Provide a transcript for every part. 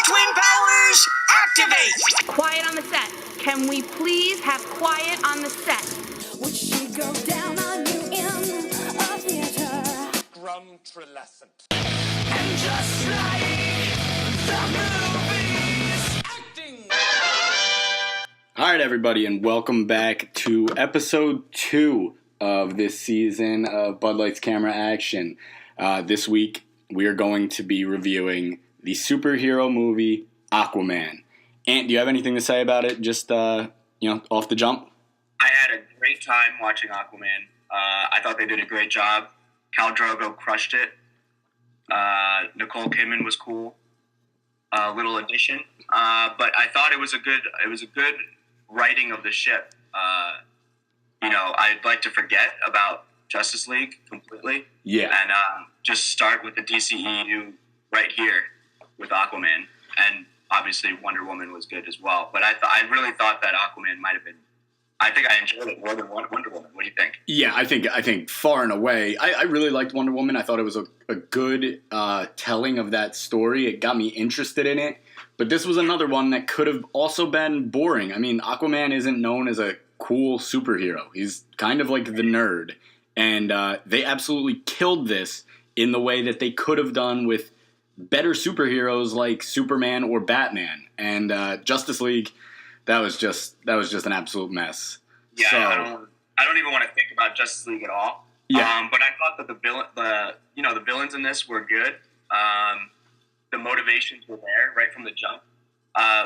Twin powers, activate! Quiet on the set. Can we please have quiet on the set? Would she go down on you in a theater? Grumtrelescent. And just like the movies, Acting! All right, everybody, and welcome back to episode 2 of this season of Bud Light's Camera Action. This week, we are going to be reviewing the superhero movie Aquaman. Ant, do you have anything to say about it? Just, off the jump? I had a great time watching Aquaman. I thought they did a great job. Khal Drogo crushed it. Nicole Kidman was cool. Little addition. But I thought it was a good writing of the ship. I'd like to forget about Justice League completely. Yeah. And just start with the DCEU right here with Aquaman. And obviously Wonder Woman was good as well. But I really thought that Aquaman might have been. I think I enjoyed it more than Wonder Woman. What do you think? Yeah, I think far and away. I really liked Wonder Woman. I thought it was a good telling of that story. It got me interested in it. But this was another one that could have also been boring. I mean, Aquaman isn't known as a cool superhero. He's kind of like the nerd. And they absolutely killed this in the way that they could have done with better superheroes like Superman or Batman. And Justice League, that was just an absolute mess. Yeah, so, I don't even want to think about Justice League at all. Yeah. But I thought that the villains in this were good. The motivations were there right from the jump.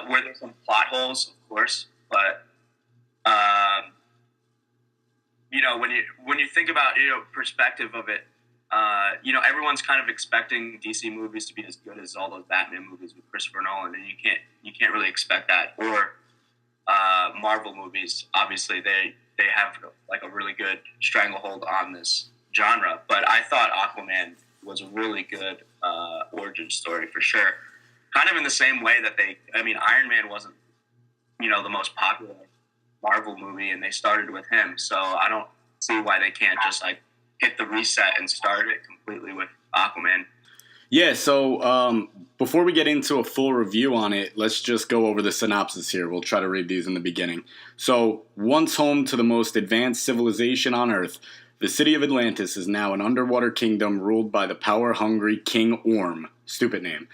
Were there some plot holes, of course, but when you think about perspective of it, everyone's kind of expecting DC movies to be as good as all those Batman movies with Christopher Nolan, and you can't really expect that. Or Marvel movies, obviously they have like a really good stranglehold on this genre. But I thought Aquaman was a really good origin story for sure. Kind of in the same way that Iron Man wasn't the most popular Marvel movie, and they started with him. So I don't see why they can't just like hit the reset and start it completely with Aquaman. Yeah, so before we get into a full review on it, let's just go over the synopsis here. We'll try to read these in the beginning. So, once home to the most advanced civilization on Earth, the city of Atlantis is now an underwater kingdom ruled by the power-hungry King Orm. Stupid name.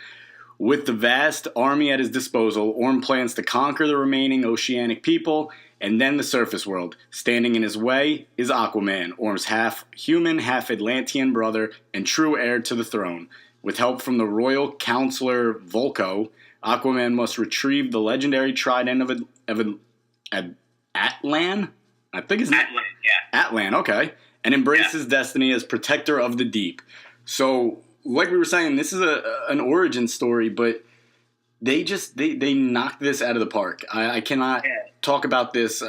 With the vast army at his disposal, Orm plans to conquer the remaining oceanic people and then the surface world. Standing in his way is Aquaman, Orm's half-human, half-Atlantean brother and true heir to the throne. With help from the royal counselor Volko, Aquaman must retrieve the legendary trident of Atlan? I think it's Atlan, yeah. Atlan, okay. And embrace his destiny as protector of the deep. So, like we were saying, this is an origin story, but they knocked this out of the park. I cannot talk about this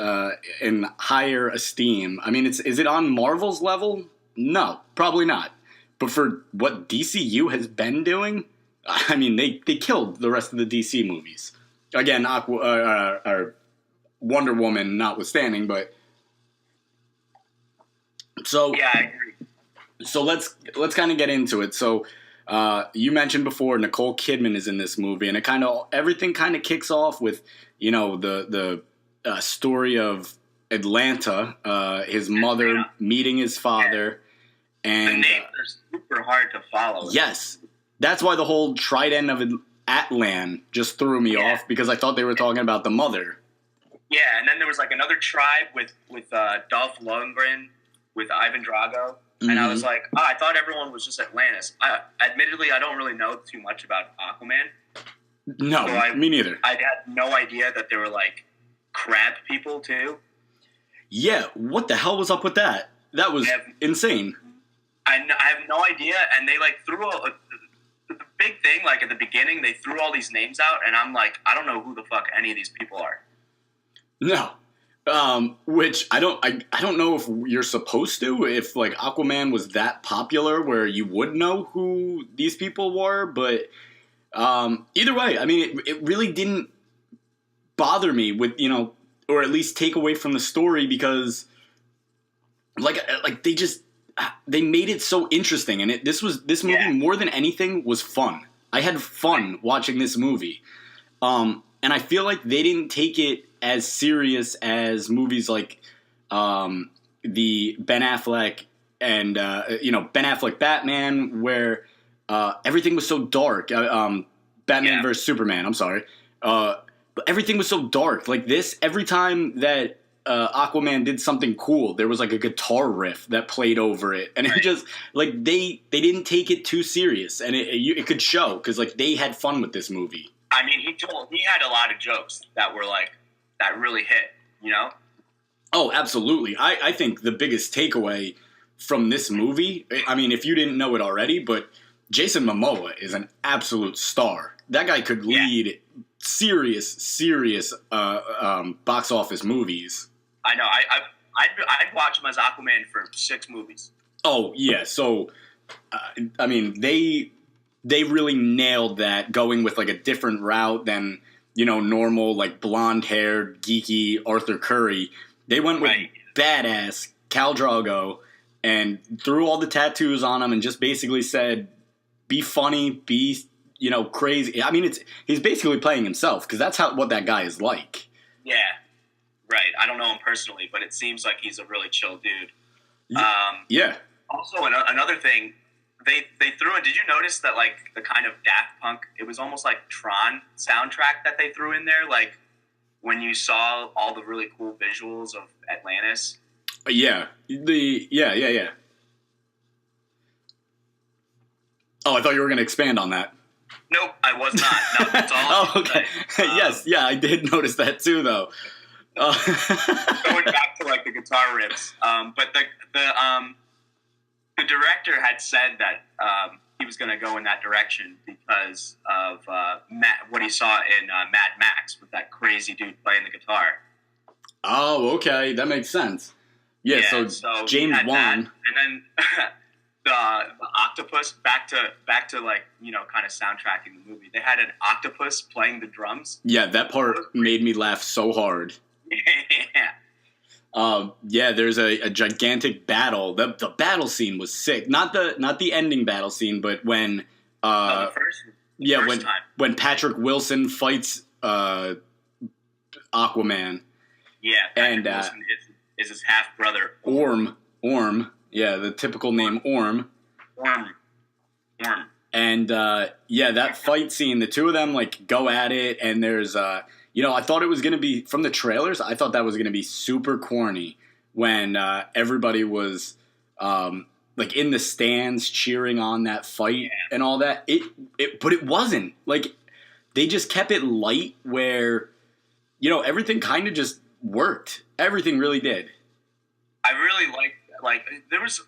in higher esteem. I mean, is it on Marvel's level? No, probably not. But for what DCU has been doing, I mean, they killed the rest of the DC movies. Again, Wonder Woman notwithstanding, but so yeah, I agree. So let's kind of get into it. So you mentioned before Nicole Kidman is in this movie, and everything kind of kicks off with the story of Atlanta, his mother meeting his father. And the names are super hard to follow. Yes. That's why the whole trident of Atlan just threw me off, because I thought they were talking about the mother. Yeah, and then there was like another tribe with Dolph Lundgren, with Ivan Drago. Mm-hmm. And I was like, I thought everyone was just Atlantis. Admittedly, I don't really know too much about Aquaman. No, so me neither. I had no idea that there were like crab people too. Yeah, what the hell was up with that? That was insane. I have no idea, and they like threw the big thing, like at the beginning, they threw all these names out, and I'm like, I don't know who the fuck any of these people are. No, which I don't know if you're supposed to, if like Aquaman was that popular where you would know who these people were, but either way, I mean, it really didn't bother me with, or at least take away from the story, because like they made it so interesting, and this movie more than anything was fun. I had fun watching this movie. And I feel like they didn't take it as serious as movies like the Ben Affleck and, Ben Affleck Batman, where everything was so dark. Batman versus Superman, I'm sorry. But everything was so dark. Like this, every time that Aquaman did something cool, there was like a guitar riff that played over it, and it just like they didn't take it too serious, and it could show because like they had fun with this movie. I mean, he had a lot of jokes that were like that really hit, you know? Oh, absolutely. I think the biggest takeaway from this movie, I mean, if you didn't know it already, but Jason Momoa is an absolute star. That guy could lead serious box office movies. I know. I'd watch him as Aquaman for 6 movies. Oh yeah. So, I mean, they really nailed that, going with like a different route than normal like blonde haired geeky Arthur Curry. They went with badass Khal Drogo and threw all the tattoos on him and just basically said, "Be funny, be crazy." I mean, he's basically playing himself because that's what that guy is like. Yeah. Right. I don't know him personally, but it seems like he's a really chill dude. Yeah. Also, another thing, they threw in. Did you notice that like the kind of Daft Punk? It was almost like Tron soundtrack that they threw in there. Like when you saw all the really cool visuals of Atlantis. Yeah. Yeah. Oh, I thought you were going to expand on that. Nope, I was not. No, that's all. Oh, okay. Yes, yeah, I did notice that too, though. Going back to like the guitar riffs, but the director had said that he was going to go in that direction because of what he saw in Mad Max with that crazy dude playing the guitar. Oh, okay, that makes sense. Yeah, so James Wan, and then the octopus back to like kind of soundtracking the movie. They had an octopus playing the drums. Yeah, that part made me laugh so hard. Yeah. There's a gigantic battle. The battle scene was sick. Not the ending battle scene, but when the first time. when Patrick Wilson fights Aquaman. Yeah, Patrick Wilson is his half brother Orm. Yeah, the typical name Orm. Orm. And that fight scene, the two of them like go at it, and there's I thought it was gonna be from the trailers. I thought that was gonna be super corny when everybody was like in the stands cheering on that fight and all that. But it wasn't. Like they just kept it light, where everything kind of just worked. Everything really did. I really liked. Like there was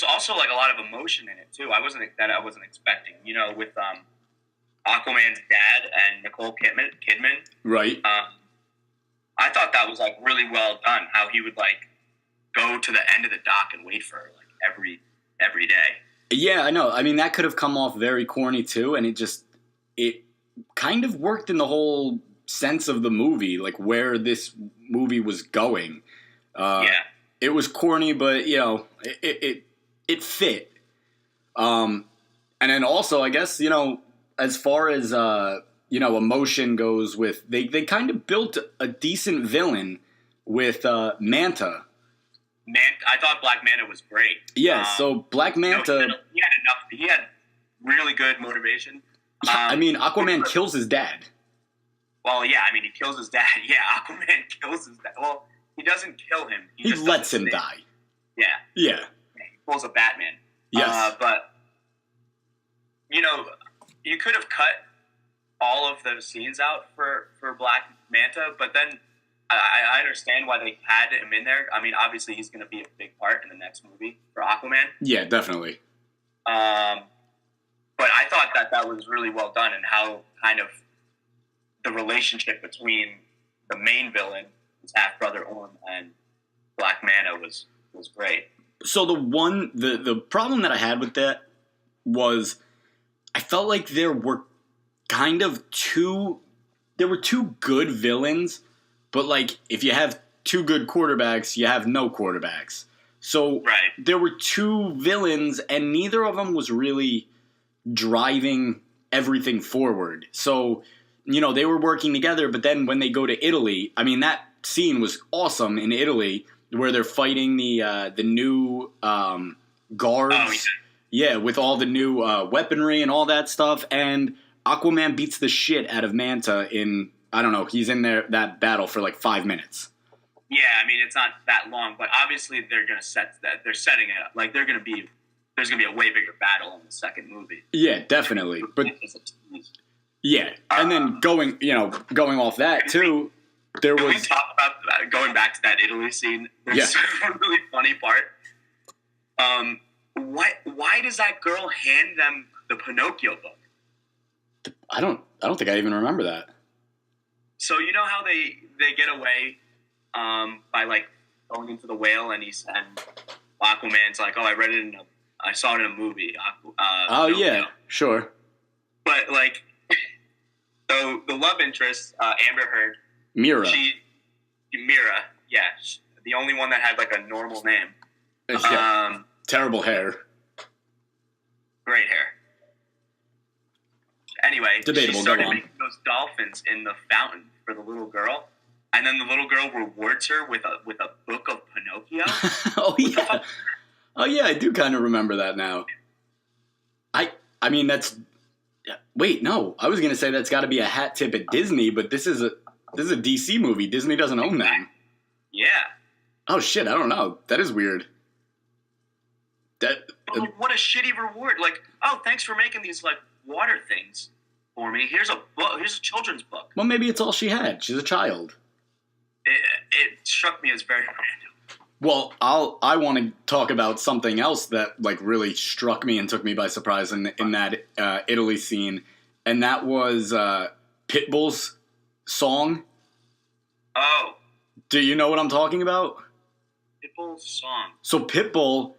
also like a lot of emotion in it too. I wasn't expecting. With Aquaman's dad and Nicole Kidman. Right. I thought that was like really well done. How he would like go to the end of the dock and wait for her, like every day. Yeah, I know. I mean, that could have come off very corny too, and it kind of worked in the whole sense of the movie, like where this movie was going. It was corny, but it fit. And then also, I guess as far as emotion goes, with they kind of built a decent villain with Manta. I thought Black Manta was great. Yeah, so Black Manta. He had really good motivation. I mean, Aquaman kills his dad. Well, yeah, I mean, he kills his dad. Yeah, Aquaman kills his dad. Well, he doesn't kill him. He just lets him die. Yeah. Yeah. He pulls a Batman. Yes. But, you could have cut all of those scenes out for Black Manta, but then I understand why they had him in there. I mean, obviously he's going to be a big part in the next movie for Aquaman. Yeah, definitely. But I thought that was really well done, and how kind of the relationship between the main villain, his half brother Orm, and Black Manta was great. So the problem that I had with that was I felt like there were two good villains, but like if you have two good quarterbacks, you have no quarterbacks. So there were two villains, and neither of them was really driving everything forward. So, they were working together, but then when they go to Italy, I mean, that scene was awesome in Italy where they're fighting the new guards. Oh, yeah. Yeah, with all the new weaponry and all that stuff. And Aquaman beats the shit out of Manta in, I don't know, he's in that battle for like 5 minutes. Yeah, I mean, it's not that long, but obviously they're going to set that. They're setting it up. Like, there's going to be a way bigger battle in the second movie. Yeah, definitely. But yeah, and then going off that too, there was. Can we talk about going back to that Italy scene? There's a really funny part. Why does that girl hand them the Pinocchio book? I don't think I even remember that. So you know how they get away by like going into the whale, and Aquaman's like, oh, I saw it in a movie. Yeah, sure. But like, so the love interest, Amber Heard, Mira, the only one that had like a normal name. Yeah. Terrible hair. Great hair. Anyway, debatable. She started making those dolphins in the fountain for the little girl, and then the little girl rewards her with a book of Pinocchio. Oh yeah, I do kind of remember that now. I mean that's. Wait, no, I was gonna say that's got to be a hat tip at Disney, but this is a DC movie. Disney doesn't own them. Yeah. Oh shit, I don't know. That is weird. What a shitty reward! Like, oh, thanks for making these like water things for me. Here's a book. Here's a children's book. Well, maybe it's all she had. She's a child. It struck me as very random. Well, I want to talk about something else that like really struck me and took me by surprise in that Italy scene, and that was Pitbull's song. Oh. Do you know what I'm talking about? Pitbull's song. So Pitbull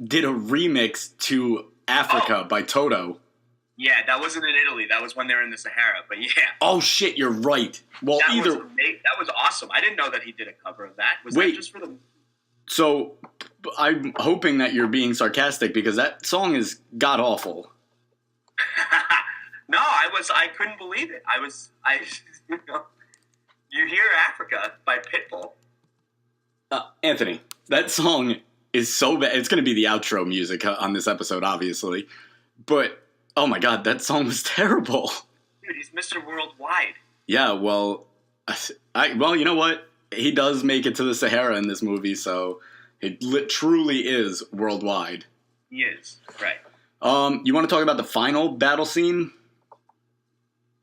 did a remix to Africa by Toto. Yeah, that wasn't in Italy. That was when they were in the Sahara. But yeah. Oh shit, you're right. Well, that was awesome. I didn't know that he did a cover of that. Was that just for the? So I'm hoping that you're being sarcastic because that song is god awful. No, I couldn't believe it. You hear Africa by Pitbull. Anthony, that song is so bad. It's going to be the outro music on this episode, obviously. But, oh my god, that song was terrible. Dude, he's Mr. Worldwide. Yeah, well, you know what? He does make it to the Sahara in this movie, so it truly is worldwide. He is, right. You want to talk about the final battle scene?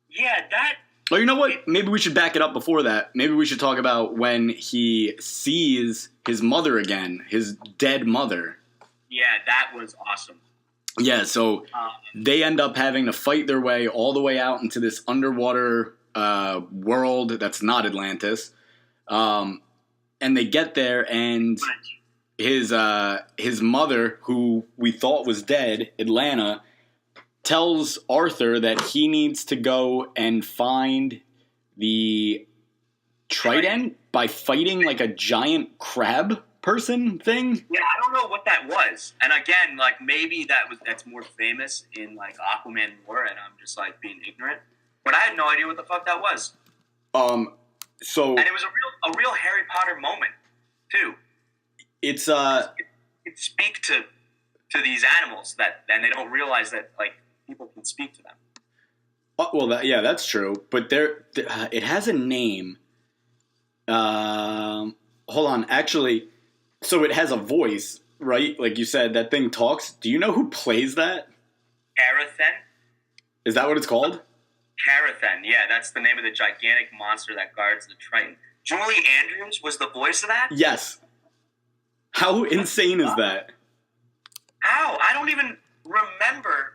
Yeah, that... Oh, you know what? Maybe we should back it up before that. Maybe we should talk about when he sees his mother again, his dead mother. Yeah, that was awesome. Yeah, so they end up having to fight their way all the way out into this underwater world that's not Atlantis. And they get there, and his mother, who we thought was dead, Atlanta, tells Arthur that he needs to go and find the trident by fighting like a giant crab person thing. Yeah, I don't know what that was. And again, like maybe that's more famous in like Aquaman lore, and I'm just like being ignorant. But I had no idea what the fuck that was. So and it was a real Harry Potter moment too. It's it speak to these animals and they don't realize that like people can speak to them. Well, that's true. But it has a name. Hold on, actually, so it has a voice, right? Like you said, that thing talks. Do you know who plays that? Carathen? Is that what it's called? Carathen, yeah, that's the name of the gigantic monster that guards the Triton. Julie Andrews was the voice of that? Yes. How insane is that? How? I don't even remember.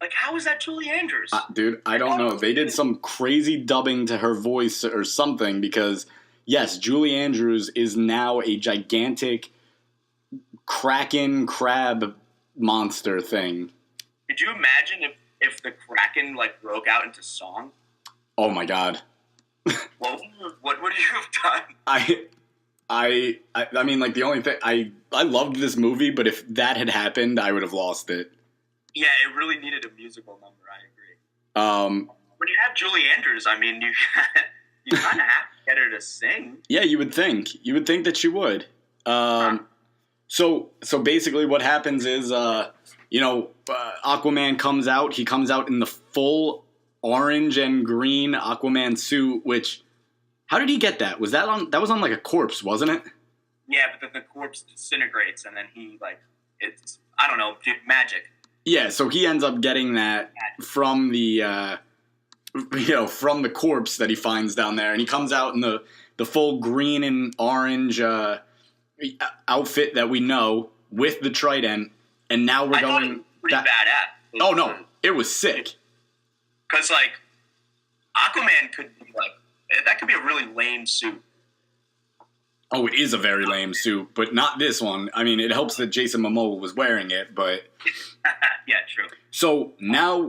Like, how is that Julie Andrews? Dude, I don't know. They did some crazy dubbing to her voice or something because, yes, Julie Andrews is now a gigantic kraken crab monster thing. Could you imagine if the kraken, like, broke out into song? Oh, my God. What would you have done? I mean, like, the only thing... I loved this movie, but if that had happened, I would have lost it. Yeah, it really needed a musical number. I agree. Um, When you have Julie Andrews, I mean, you you kind of have to get her to sing. yeah, you would think. You would think that she would. So basically what happens is, Aquaman comes out. He comes out in the full orange and green Aquaman suit, which, how did he get that? That was on like a corpse, wasn't it? Yeah, but then the corpse disintegrates, and then he, it's, I don't know, dude, magic. Yeah, so he ends up getting that from the, from the corpse that he finds down there. And he comes out in the full green and orange outfit that we know with the trident. And now we're I thought it was pretty badass. Oh, no, it was sick. Because, Aquaman could be, that could be a really lame suit. Oh, it is a very lame suit, but not this one. I mean, it helps that Jason Momoa was wearing it, but... Yeah, true. So now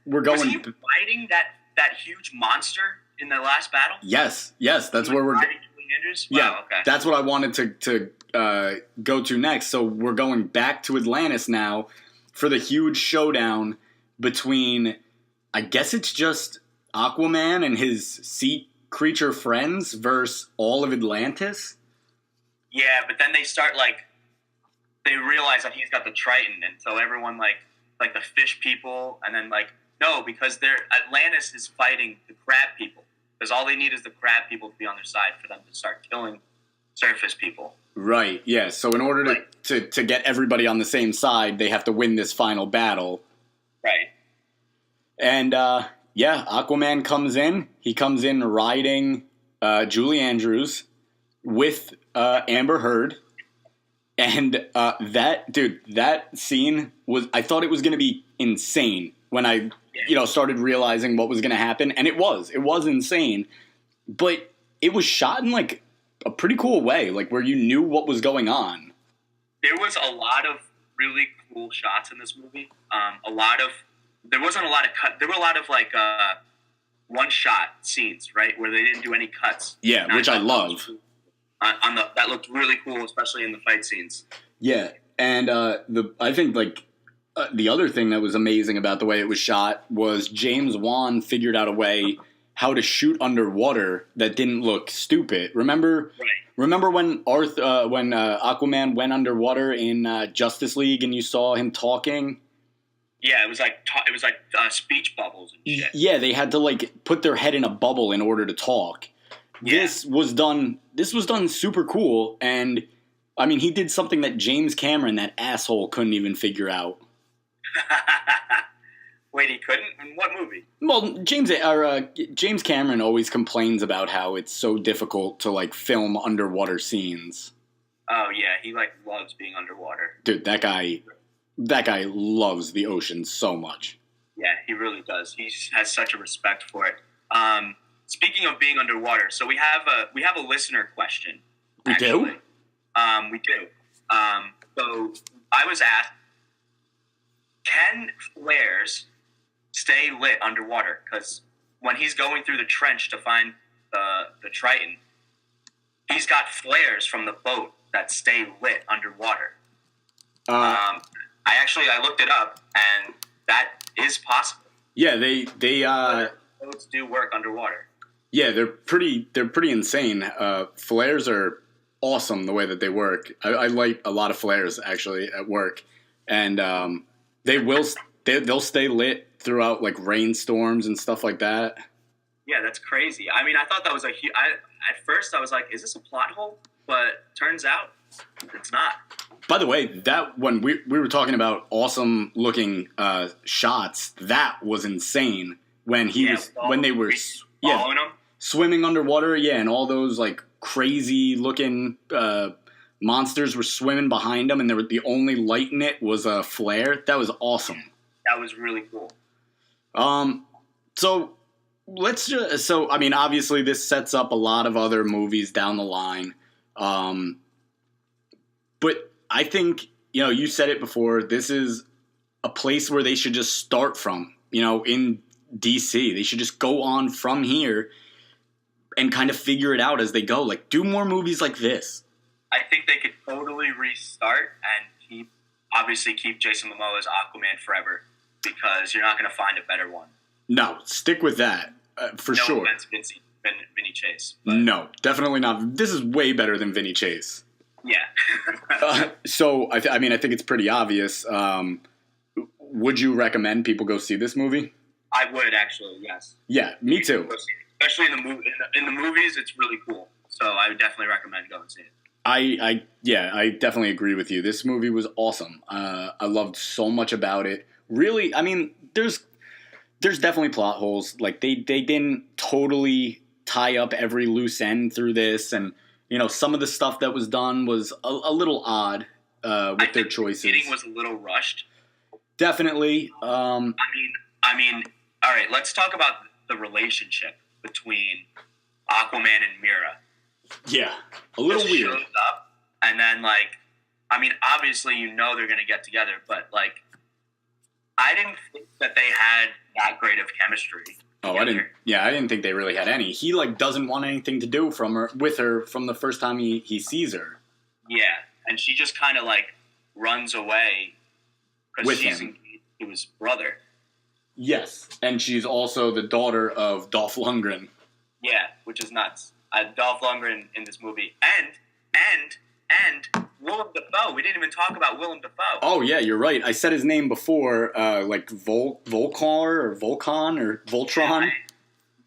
we're going... Was he fighting that huge monster in the last battle? Yes, that's where we're... Fighting Julie Andrews? Wow, Yeah, okay. that's what I wanted to go to next. So we're going back to Atlantis now for the huge showdown between... I guess it's just Aquaman and his sea creature friends versus all of Atlantis. Yeah, but then they start, they realize that he's got the Triton, and so everyone, like the fish people, and then, no, because Atlantis is fighting the crab people, because all they need is the crab people to be on their side for them to start killing surface people. Right, yeah, so in order to get everybody on the same side, they have to win this final battle. Right. And, Aquaman comes in. He comes in riding Julie Andrews with Amber Heard. And that scene I thought it was going to be insane when I, started realizing what was going to happen. And it was insane. But it was shot in, a pretty cool way, where you knew what was going on. There was a lot of really cool shots in this movie. There wasn't a lot of cut. There were a lot of one-shot scenes, right, where they didn't do any cuts. Yeah, which I love. That looked really cool, especially in the fight scenes. Yeah, and I think the other thing that was amazing about the way it was shot was James Wan figured out a way how to shoot underwater that didn't look stupid. Remember? Right. Remember when Aquaman went underwater in Justice League and you saw him talking? Yeah, it was like speech bubbles and shit. Yeah, they had to put their head in a bubble in order to talk. Yeah. This was done super cool, and I mean he did something that James Cameron, that asshole, couldn't even figure out. Wait, he couldn't? In what movie? Well, James Cameron always complains about how it's so difficult to film underwater scenes. Oh yeah, he loves being underwater. Dude, that guy loves the ocean so much. Yeah, he really does. He has such a respect for it. Speaking of being underwater, so we have a listener question. We do? We do. So I was asked, can flares stay lit underwater? Because when he's going through the trench to find the Triton, he's got flares from the boat that stay lit underwater. I looked it up, and that is possible. Yeah, they boats do work underwater. Yeah, they're pretty insane. Flares are awesome the way that they work. I light a lot of flares actually at work, and they'll stay lit throughout rainstorms and stuff like that. Yeah, that's crazy. I mean, I thought that was at first I was like, is this a plot hole? But turns out it's not. By the way, that when we were talking about awesome looking shots, that was insane when they were following him, swimming underwater, and all those crazy looking monsters were swimming behind them, and the only light in it was a flare. That was awesome. That was really cool. So I mean, obviously this sets up a lot of other movies down the line. But I think, you said it before, this is a place where they should just start from, in DC. They should just go on from here and kind of figure it out as they go. Do more movies like this. I think they could totally restart and keep obviously keep Jason Momoa as Aquaman forever because you're not going to find a better one. No, stick with that for No sure. offense, Vinny Chase. But No, definitely not. This is way better than Vinny Chase. yeah. So I think it's pretty obvious. Would you recommend people go see this movie? I would actually, yes. Yeah, me too. Especially in the movies, it's really cool. So I would definitely recommend going and see it. I definitely agree with you. This movie was awesome. I loved so much about it. Really, I mean, there's definitely plot holes. Like they didn't totally tie up every loose end through this, and some of the stuff that was done was a little odd with their choices. The beginning was a little rushed. Definitely. I mean, all right. Let's talk about the relationship between Aquaman and Mira. Yeah, a little Just weird. shows up, and then obviously they're gonna get together, but I didn't think that they had that great of chemistry. Oh, together. I didn't think they really had any. He doesn't want anything to do with her from the first time he sees her. Yeah, and she just kind of runs away because she's engaged to his brother. Yes, and she's also the daughter of Dolph Lundgren. Yeah, which is nuts. Dolph Lundgren in this movie, and Willem Dafoe. We didn't even talk about Willem Dafoe. Oh yeah, you're right. I said his name before, Volcar or Volcon or Voltron.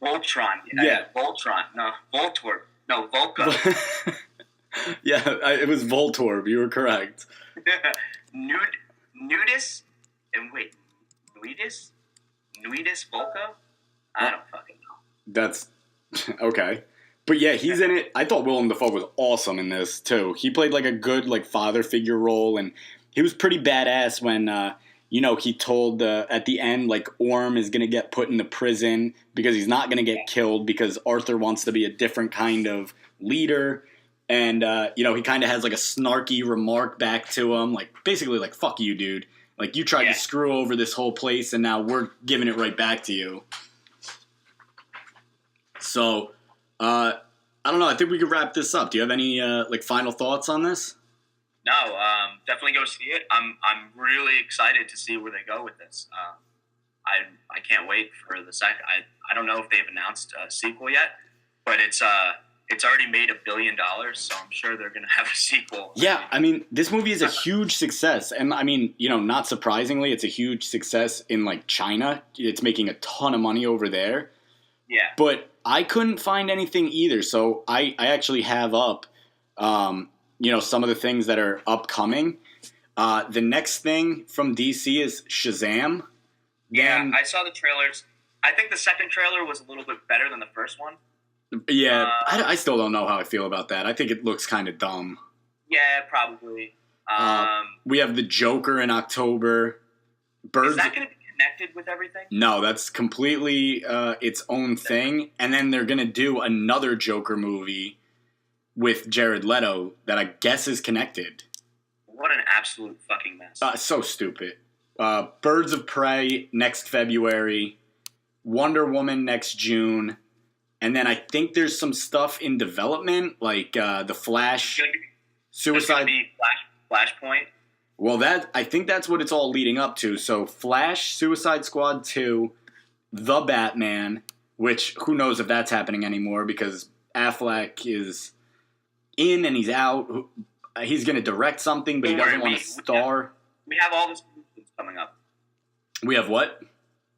Voltron. Yeah. Voltron. No, Voltorb. No, Volca. Yeah, it was Voltorb. You were correct. Nudis? And wait, Nudis Volca? I don't fucking know. That's okay. But yeah, he's in it. I thought Willem Dafoe was awesome in this too. He played a good father figure role, and he was pretty badass when he told at the end Orm is gonna get put into prison because he's not gonna get killed because Arthur wants to be a different kind of leader, and he kind of has a snarky remark back to him, basically fuck you, dude. You tried to screw over this whole place, and now we're giving it right back to you. So. I don't know. I think we could wrap this up. Do you have any final thoughts on this? No, definitely go see it. I'm really excited to see where they go with this. I can't wait for the second. I don't know if they've announced a sequel yet, but it's already made $1 billion, so I'm sure they're gonna have a sequel. Yeah, I mean, this movie is a huge success, and I mean, not surprisingly, it's a huge success in China. It's making a ton of money over there. Yeah, but I couldn't find anything either, so I actually have up, some of the things that are upcoming. The next thing from DC is Shazam. Yeah, I saw the trailers. I think the second trailer was a little bit better than the first one. Yeah, I still don't know how I feel about that. I think it looks kind of dumb. Yeah, probably. We have the Joker in October. Is that going to be connected with everything? No, that's completely its own thing. And then they're going to do another Joker movie with Jared Leto that I guess is connected. What an absolute fucking mess. So stupid. Birds of Prey next February. Wonder Woman next June. And then I think there's some stuff in development, the Flash, Suicide. Be Flashpoint. Well, I think that's what it's all leading up to. So Flash, Suicide Squad 2, The Batman, which who knows if that's happening anymore because Affleck is in and he's out. He's going to direct something, but he doesn't want to star. We have all the solutions coming up. We have what?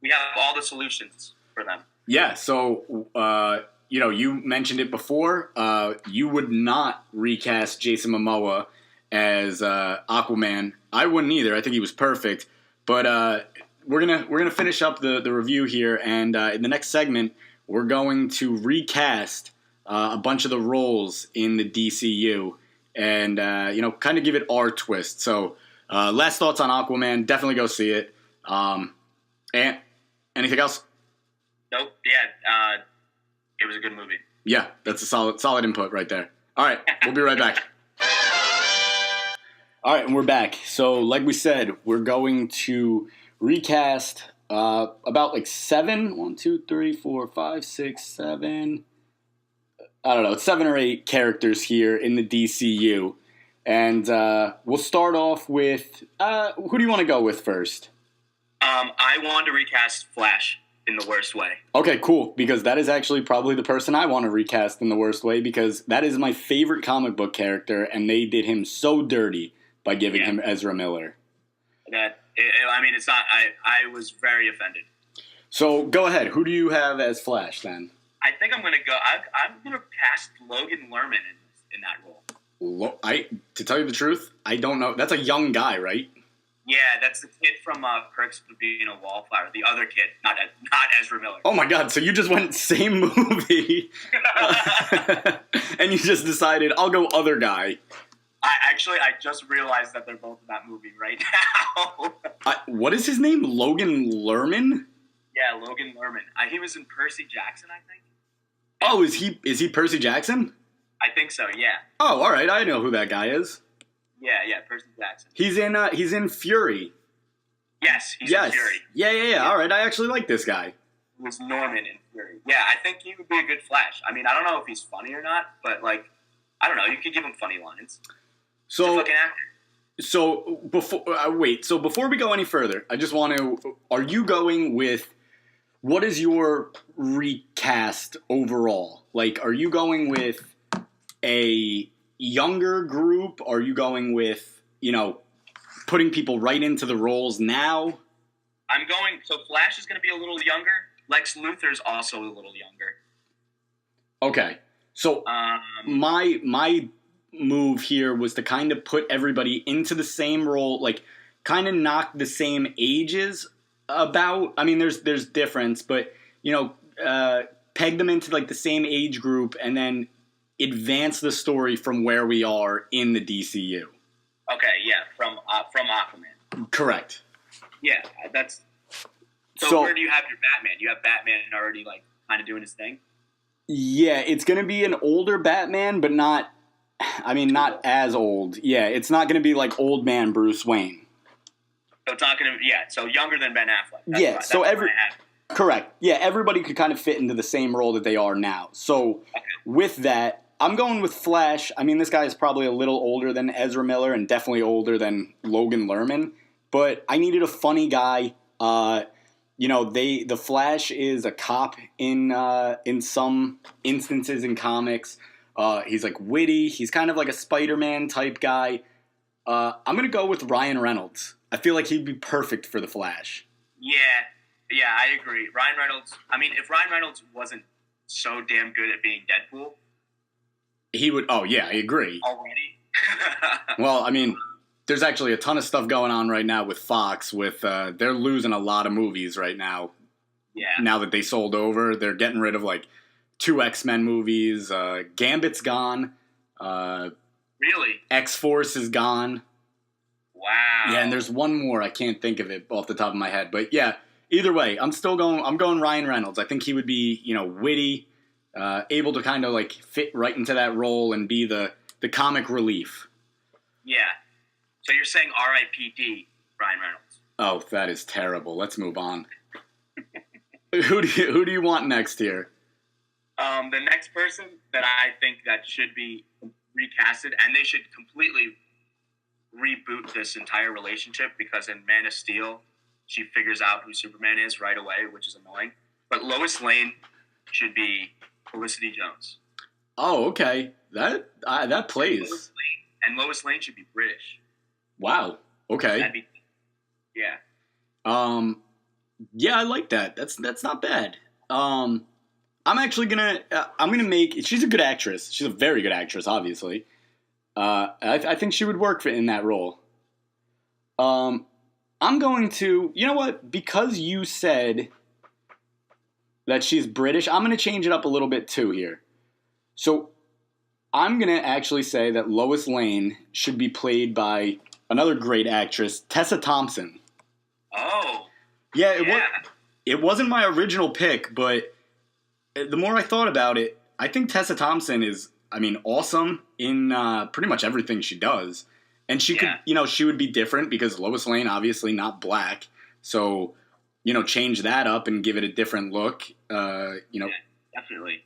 We have all the solutions for them. Yeah, so, you mentioned it before. You would not recast Jason Momoa as Aquaman. I wouldn't either. I think he was perfect. But we're gonna finish up the review here, and in the next segment, we're going to recast a bunch of the roles in the DCU, and kind of give it our twist. So, last thoughts on Aquaman? Definitely go see it. And anything else? Nope. Yeah. It was a good movie. Yeah, that's a solid input right there. All right, we'll be right back. All right, and we're back. So, like we said, we're going to recast about 7. 1, 2, 3, 4, 5, 6, 7. I don't know. It's 7 or 8 characters here in the DCU. And we'll start off with who do you want to go with first? I want to recast Flash in the worst way. Okay, cool. Because that is actually probably the person I want to recast in the worst way, because that is my favorite comic book character, and they did him so dirty by giving him Ezra Miller. It's not. I was very offended. So go ahead. Who do you have as Flash then? I think I'm going to go. I'm going to cast Logan Lerman in that role. To tell you the truth, I don't know. That's a young guy, right? Yeah, that's the kid from Perks of Being a Wallflower. The other kid, not Ezra Miller. Oh my God! So you just went same movie, and you just decided I'll go other guy. I just realized that they're both in that movie right now. What is his name? Logan Lerman? Yeah, Logan Lerman. He was in Percy Jackson, I think. Oh, is he Percy Jackson? I think so. Yeah. Oh, all right. I know who that guy is. Yeah, Percy Jackson. He's in Fury. Yes, he's in Fury. Yeah. All right, I actually like this guy. He was Norman in Fury. Yeah, I think he would be a good Flash. I mean, I don't know if he's funny or not, but I don't know. You could give him funny lines. So, he's a fucking actor. So before we go any further, I just want to. Are you going with? What is your recast overall? Are you going with a younger group? Are you going with, putting people right into the roles now? So Flash is going to be a little younger. Lex Luthor's also a little younger. Okay. So my move here was to kind of put everybody into the same role, kind of knock the same ages about. I mean, there's difference, but, peg them into the same age group and then advance the story from where we are in the DCU. Okay, yeah, from Aquaman. Correct. Yeah, that's. So where do you have your Batman? You have Batman already kind of doing his thing. Yeah, it's gonna be an older Batman, but not as old. Yeah, it's not gonna be old man Bruce Wayne. So it's not gonna. Yeah, so younger than Ben Affleck. Correct. Yeah, everybody could kind of fit into the same role that they are now. So with that, I'm going with Flash. I mean, this guy is probably a little older than Ezra Miller and definitely older than Logan Lerman. But I needed a funny guy. The Flash is a cop in some instances in comics. He's witty. He's kind of like a Spider-Man type guy. I'm gonna go with Ryan Reynolds. I feel like he'd be perfect for the Flash. Yeah, I agree. Ryan Reynolds. I mean, if Ryan Reynolds wasn't so damn good at being Deadpool, he would. Oh yeah, I agree. Already. Well, I mean, there's actually a ton of stuff going on right now with Fox. They're losing a lot of movies right now. Yeah. Now that they sold over, they're getting rid of 2 X-Men movies. Gambit's gone. Really? X-Force is gone. Wow. Yeah, and there's one more. I can't think of it off the top of my head, but yeah. Either way, I'm going Ryan Reynolds. I think he would be, witty, able to kind of fit right into that role and be the comic relief. Yeah. So you're saying R.I.P.D. Ryan Reynolds. Oh, that is terrible. Let's move on. Who do you want next here? The next person that I think that should be recasted, and they should completely reboot this entire relationship, because in Man of Steel, she figures out who Superman is right away, which is annoying. But Lois Lane should be Felicity Jones. Oh, okay. That plays. Lois Lane should be British. Wow. Okay. Yeah. Yeah, I like that. That's not bad. I'm actually gonna make. She's a good actress. She's a very good actress, obviously. I think she would work in that role. I'm going to, you know what? Because you said that she's British, I'm going to change it up a little bit too here. So I'm going to actually say that Lois Lane should be played by another great actress, Tessa Thompson. Oh. Yeah, it wasn't my original pick, but the more I thought about it, I think Tessa Thompson is, awesome in pretty much everything she does. And she could, she would be different because Lois Lane, obviously not black. So, change that up and give it a different look. Yeah, definitely.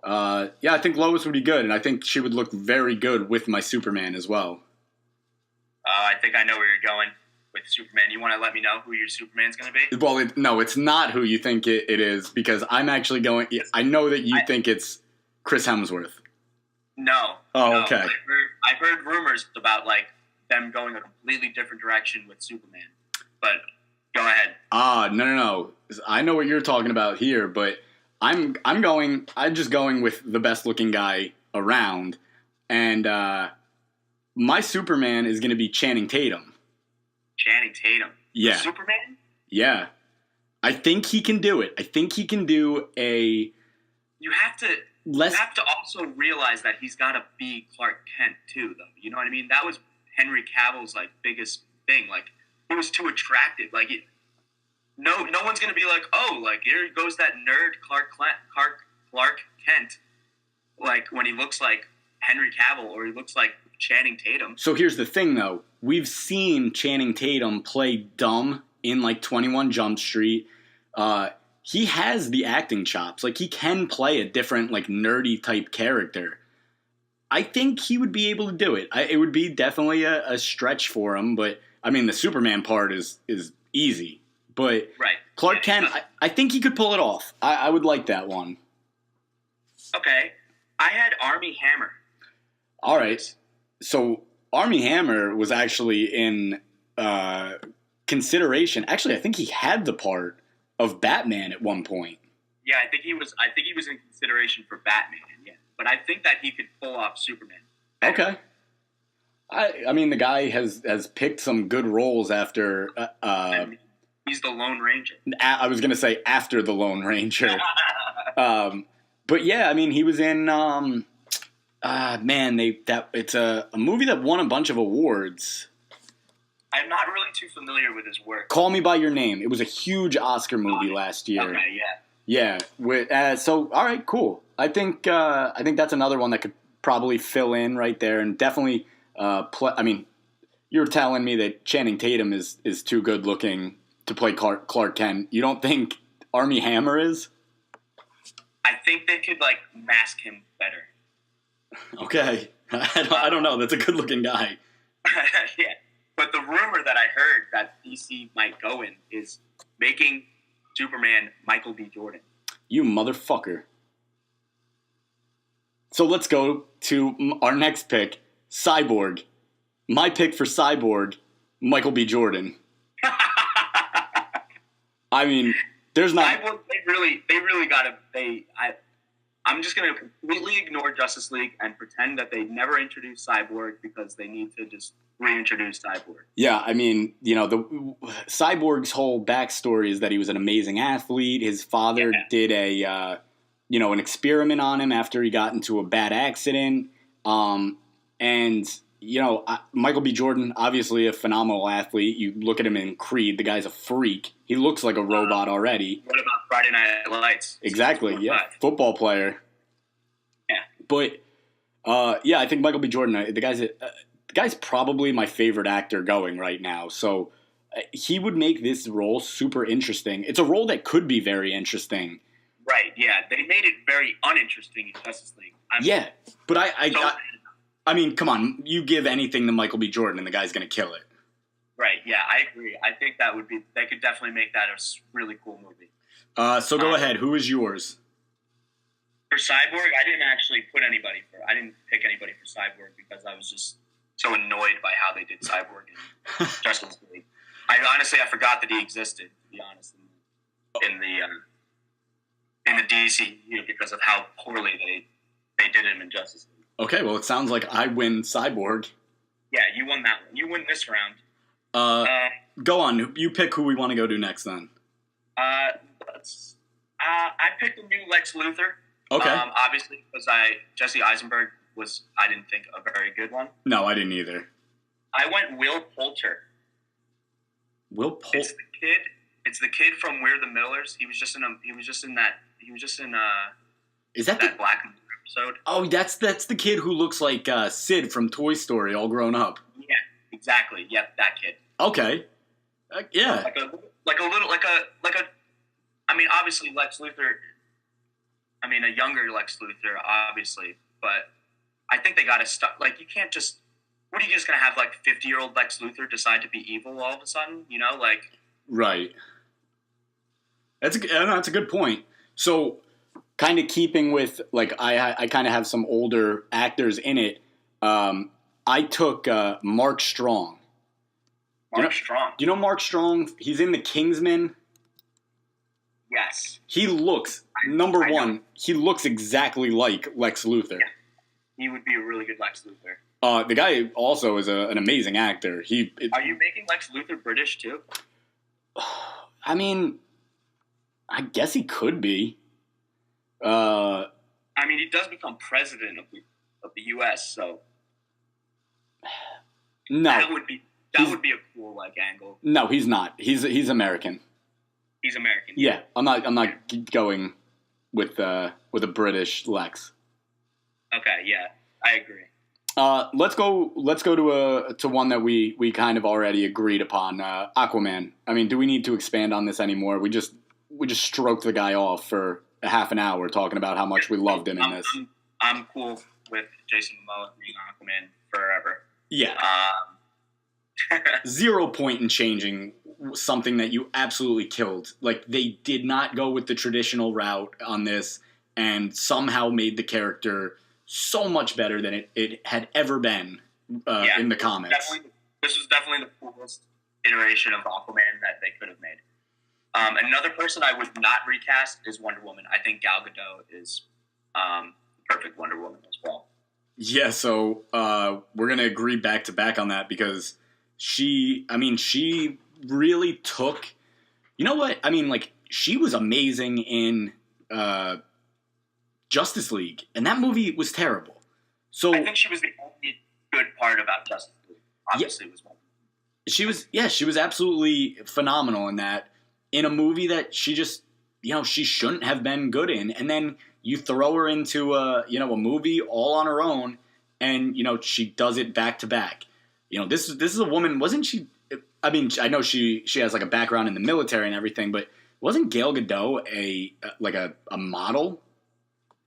I think Lois would be good. And I think she would look very good with my Superman as well. I think I know where you're going with Superman. You want to let me know who your Superman's going to be? Well, no, it's not who you think it is, because I'm actually going. I know that you think it's Chris Hemsworth. No. Oh, no. okay. I've heard rumors about like them going a completely different direction with Superman. But go ahead. No. I know what you're talking about here, but I'm just going with the best looking guy around, and my Superman is going to be Channing Tatum. Channing Tatum. Yeah. Superman? Yeah. I think he can do it. I think he can do a. You have to also realize that he's got to be Clark Kent too, though. You know what I mean? That was Henry Cavill's like biggest thing. Like he was too attractive. Like no one's gonna be like, oh, like here goes that nerd Clark Kent. Like when he looks like Henry Cavill or he looks like Channing Tatum. So here's the thing, though. We've seen Channing Tatum play dumb in like 21 Jump Street. He has the acting chops. Like he can play a different, like nerdy type character. I think he would be able to do it. It would be definitely a stretch for him, but I mean the Superman part is easy. But right. Clark Kent, I think he could pull it off. I would like that one. Okay, I had Armie Hammer. All right. So Armie Hammer was actually in consideration. Actually, I think he had the part of Batman at one point. Yeah, I think he was in consideration for Batman. Yeah, but I think that he could pull off Superman. Okay. I mean, the guy has picked some good roles after. He's the Lone Ranger. I was gonna say after the Lone Ranger. But yeah, I mean, he was in. It's a movie that won a bunch of awards. I'm not really too familiar with his work. Call Me by Your Name. It was a huge Oscar movie last year. Okay, yeah. Yeah. So all right, cool. I think that's another one that could probably fill in right there, and definitely play. I mean, you're telling me that Channing Tatum is too good looking to play Clark Kent. You don't think Armie Hammer is? I think they could like mask him better. Okay. I don't know. That's a good looking guy. Yeah. But the rumor that I heard that DC might go in is making Superman Michael B. Jordan. You motherfucker. So let's go to our next pick, Cyborg. My pick for Cyborg, Michael B. Jordan. I mean, there's not. Cyborg, they really got to. I'm just going to completely ignore Justice League and pretend that they never introduced Cyborg because they need to just reintroduce Cyborg. Yeah, I mean, you know, the Cyborg's whole backstory is that he was an amazing athlete. His father did an experiment on him after he got into a bad accident. And, you know, Michael B. Jordan, obviously a phenomenal athlete. You look at him in Creed, the guy's a freak. He looks like a robot already. What about Friday Night Lights? Exactly, yeah. Football player. Yeah. But, I think Michael B. Jordan, the guy's probably my favorite actor going right now. So he would make this role super interesting. It's a role that could be very interesting. Right, yeah. They made it very uninteresting in Justice League. But I mean, come on. You give anything to Michael B. Jordan and the guy's going to kill it. Right, yeah, I agree. I think they could definitely make that a really cool movie. So go ahead. Who is yours? For Cyborg, I didn't pick anybody for Cyborg because I was just so annoyed by how they did Cyborg in Justice League. I forgot that he existed, to be honest, in the DCEU because of how poorly they did him in Justice League. Okay, well, it sounds like I win Cyborg. Yeah, you won that one. You win this round. Go on. You pick who we want to go to next, then. I picked a new Lex Luthor. Okay. Obviously, because Jesse Eisenberg I didn't think a very good one. No, I didn't either. I went Will Poulter. Will Poulter. It's the kid from We're the Millers. He was just in Is that that Black Mirror episode. Oh, that's the kid who looks like Sid from Toy Story, all grown up. Yeah, exactly. Yep, that kid. Okay. Yeah. I mean, obviously Lex Luthor. I mean, a younger Lex Luthor, obviously, but I think they got to stop. Like, you can't just what are you just gonna have like 50-year-old Lex Luthor decide to be evil all of a sudden? You know, like Right. That's a good point. So, kind of keeping with like I kind of have some older actors in it. I took Mark Strong. Mark Strong. Do you know Mark Strong? He's in The Kingsman. Yes. He looks number one. He looks exactly like Lex Luthor. Yeah. He would be a really good Lex Luthor. The guy also is an amazing actor. Are you making Lex Luthor British too? I mean, I guess he could be. I mean, he does become president of the U.S., so No, that would be a cool like angle. no, he's not. He's American. He's American. Yeah, I'm not going with a British Lex. Okay, yeah, I agree. Let's go to one that we kind of already agreed upon. Aquaman. I mean, do we need to expand on this anymore? We just stroked the guy off for a half an hour talking about how much we loved him in this. I'm cool with Jason Momoa being Aquaman forever. Yeah. 0 point in changing something that you absolutely killed. Like, they did not go with the traditional route on this and somehow made the character so much better than it had ever been in the comics. This was definitely the coolest iteration of Aquaman that they could have made. Another person I would not recast is Wonder Woman. I think Gal Gadot is perfect Wonder Woman as well. Yeah, so we're going to agree back to back on that because she really took, you know what? I mean, like, she was amazing in Justice League, and that movie was terrible. So I think she was the only good part about Justice League. Obviously, was one. She was absolutely phenomenal in that, in a movie that she just, she shouldn't have been good in, and then you throw her into a movie all on her own, and she does it back to back. This is a woman, wasn't she? I mean, I know she has like a background in the military and everything, but wasn't Gal Gadot a model?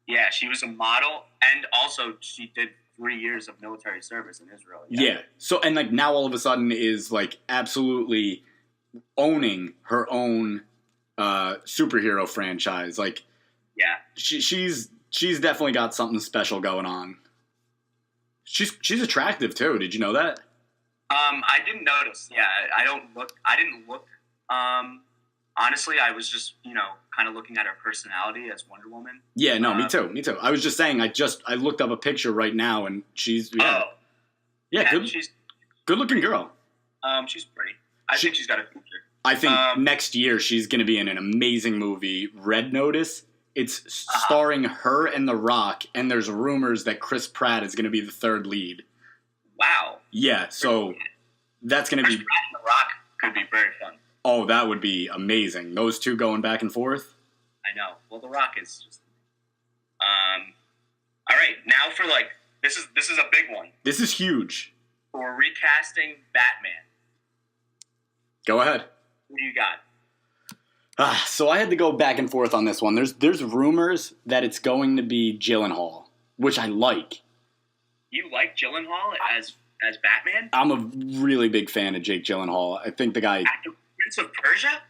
Yeah, she was a model, and also she did 3 years of military service in Israel. Yeah. So, and like now all of a sudden is like absolutely owning her own superhero franchise. Like, yeah, she's definitely got something special going on. She's attractive too. Did you know that? I didn't notice. Yeah, I didn't look. Honestly, I was just kind of looking at her personality as Wonder Woman. Yeah, no, me too. I was just saying. I looked up a picture right now, and she's she's good looking girl. She's pretty. I think she's got a future. I think next year she's going to be in an amazing movie, Red Notice. It's starring her and The Rock, and there's rumors that Chris Pratt is going to be the third lead. Wow. Yeah, so that's going to be... Chris Pratt and The Rock could be very fun. Oh, that would be amazing. Those two going back and forth. I know. Well, The Rock is just... All right, now for this is a big one. This is huge. For recasting Batman. Go ahead. Who do you got? So I had to go back and forth on this one. There's rumors that it's going to be Gyllenhaal, which I like. You like Gyllenhaal as Batman? I'm a really big fan of Jake Gyllenhaal. I think the guy... After Prince of Persia?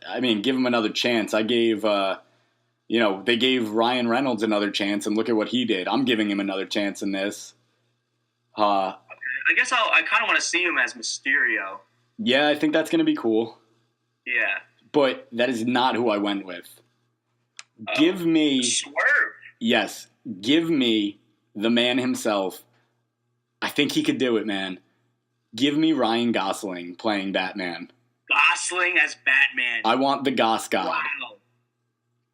I mean, give him another chance. I gave, they gave Ryan Reynolds another chance, and look at what he did. I'm giving him another chance in this. Okay. I guess I kind of want to see him as Mysterio. Yeah, I think that's going to be cool. Yeah. But that is not who I went with. Give me... Swerve. Yes. Give me the man himself. I think he could do it, man. Give me Ryan Gosling playing Batman. Gosling as Batman. I want the Goss God. Wow.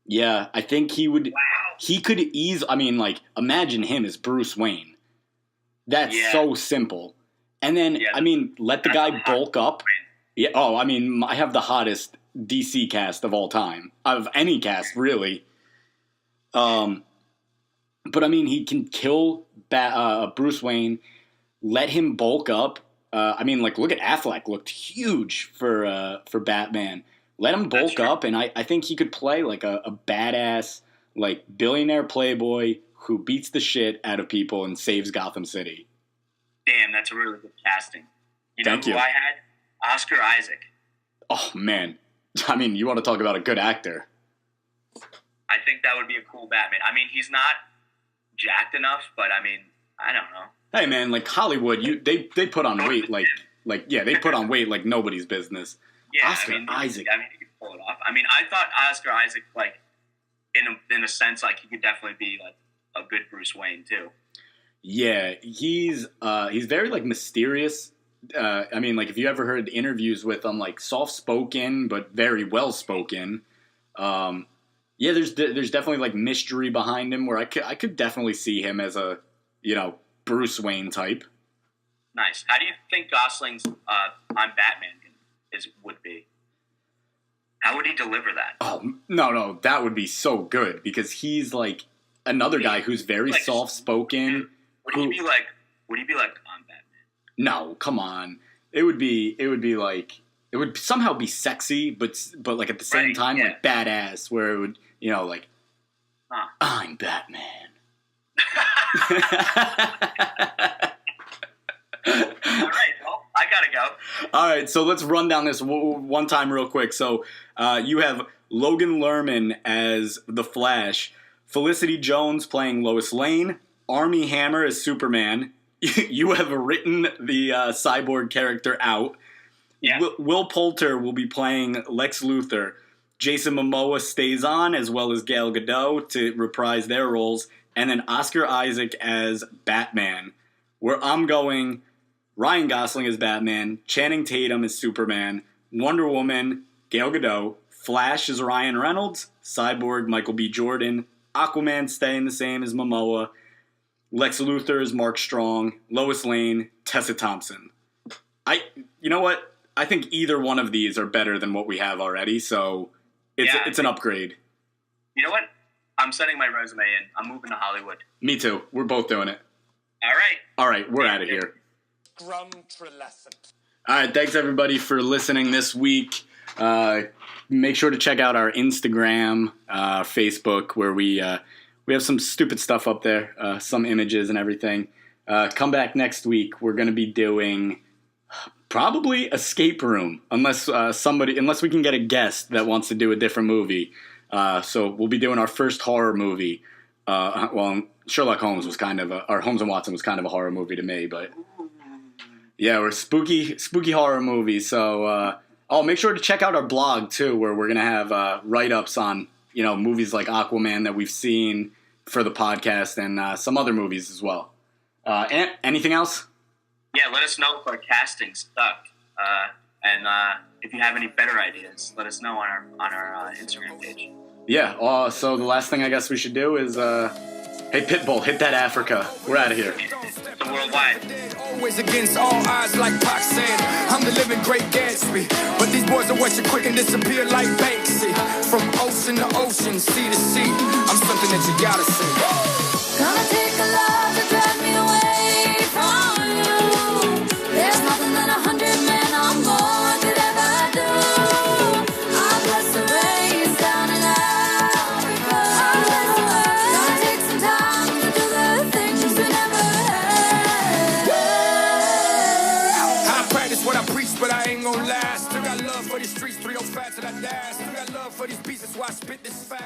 Yeah, I think he would... Wow. He could imagine him as Bruce Wayne. That's so simple. And then, let the guy bulk up. Yeah. Oh, I have the hottest DC cast of all time. Of any cast, really. But, he can kill Bruce Wayne, let him bulk up. Look at Affleck. Looked huge for Batman. Let him bulk up, and I think he could play like a badass, billionaire playboy who beats the shit out of people and saves Gotham City. Damn, that's a really good casting. You know Thank who you. I had? Oscar Isaac. Oh man, I mean, you want to talk about a good actor? I think that would be a cool Batman. I mean, he's not jacked enough, but I mean, I don't know. Hey man, like Hollywood, they put on weight like they put on weight like nobody's business. Yeah, Oscar Isaac. he could pull it off. I mean, I thought Oscar Isaac, like, in a sense, like, he could definitely be, like, a good Bruce Wayne, too. Yeah, he's very like mysterious. I mean, like if you ever heard interviews with him, like soft spoken but very well spoken. Yeah, there's definitely like mystery behind him where I could definitely see him as a Bruce Wayne type. Nice. How do you think Gosling's I'm Batman would be? How would he deliver that? Oh no, that would be so good because he's like another guy who's very like, soft spoken. Would he be like I'm Batman? No, come on. It would somehow be sexy, but like at the same time like badass, where it would like I'm Batman. All right, well, I gotta go. All right, so let's run down this one time real quick. So you have Logan Lerman as the Flash, Felicity Jones playing Lois Lane, Armie Hammer as Superman. You have written the cyborg character out. Yeah. Will Poulter will be playing Lex Luthor. Jason Momoa stays on, as well as Gal Gadot to reprise their roles. And then Oscar Isaac as Batman. Where I'm going, Ryan Gosling as Batman, Channing Tatum as Superman, Wonder Woman, Gal Gadot, Flash as Ryan Reynolds, Cyborg, Michael B. Jordan, Aquaman staying the same as Momoa, Lex Luthor is Mark Strong, Lois Lane, Tessa Thompson. You know what? I think either one of these are better than what we have already, so it's an upgrade. You know what? I'm sending my resume in. I'm moving to Hollywood. Me too. We're both doing it. All right, we're out of here. Scrumtrelescent. All right, thanks everybody for listening this week. Make sure to check out our Instagram, Facebook, where we have some stupid stuff up there, some images and everything. Come back next week. We're going to be doing probably Escape Room, unless we can get a guest that wants to do a different movie. So we'll be doing our first horror movie. Well, Sherlock Holmes was or Holmes and Watson was kind of a horror movie to me, but yeah, we're spooky horror movies. So make sure to check out our blog too, where we're gonna have write-ups on movies like Aquaman that we've seen for the podcast and some other movies as well. Anything else? Yeah, let us know if our casting sucked, and if you have any better ideas, let us know on our Instagram page. Yeah. So the last thing I guess we should do is, hey Pitbull, hit that Africa. We're out of here. The worldwide. Always against all odds, like Pac said. I'm the living great Gatsby, but these boys will watch you quick and disappear like Banksy. From ocean to ocean, sea to sea, I'm something that you gotta see. Gonna take a lot to drag me away from you. There's nothing that 100 men or more could ever do. I bless the rains down in Africa. Gonna take some time to do the things we never had. I practice what I preach, but I ain't gonna lie. Still got love for these streets, 305 till I die. Still got love for these beats, that's why I spit this fire.